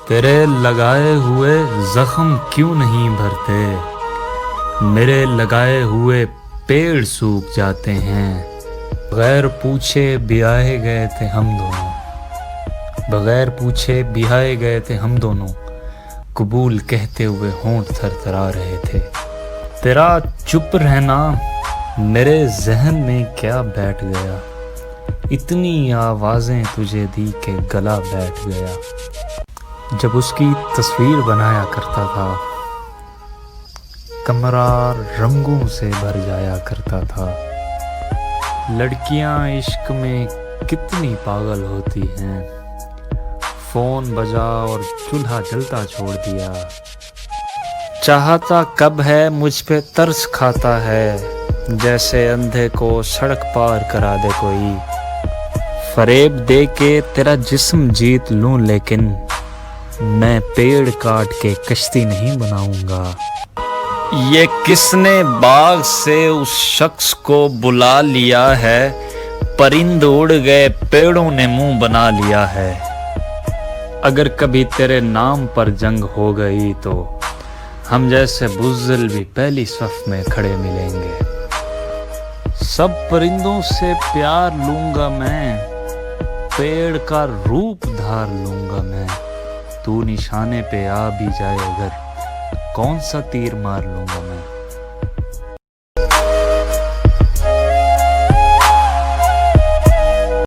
تیرے لگائے ہوئے زخم کیوں نہیں بھرتے، میرے لگائے ہوئے پیڑ سوکھ جاتے ہیں۔ بغیر پوچھے بیائے گئے تھے ہم دونوں، بغیر پوچھے بیائے گئے تھے ہم دونوں، قبول کہتے ہوئے ہونٹ تھر تھرا رہے تھے۔ تیرا چپ رہنا میرے ذہن میں کیا بیٹھ گیا، اتنی آوازیں تجھے دی کہ گلا بیٹھ گیا۔ جب اس کی تصویر بنایا کرتا تھا، کمرہ رنگوں سے بھر جایا کرتا تھا۔ لڑکیاں عشق میں کتنی پاگل ہوتی ہیں، فون بجا اور چولہا جلتا چھوڑ دیا۔ چاہتا کب ہے مجھ پہ ترس کھاتا ہے، جیسے اندھے کو سڑک پار کرا دے کوئی۔ فریب دے کے تیرا جسم جیت لوں لیکن میں پیڑ کاٹ کے کشتی نہیں بناؤں گا۔ یہ کس نے باغ سے اس شخص کو بلا لیا ہے، پرند اڑ گئے پیڑوں نے منہ بنا لیا ہے۔ اگر کبھی تیرے نام پر جنگ ہو گئی تو ہم جیسے بزدل بھی پہلی صف میں کھڑے ملیں گے۔ سب پرندوں سے پیار لوں گا میں، پیڑ کا روپ دھار لوں گا میں۔ تو نشانے پہ آ بھی جائے اگر، کون سا تیر مار لوں گا میں۔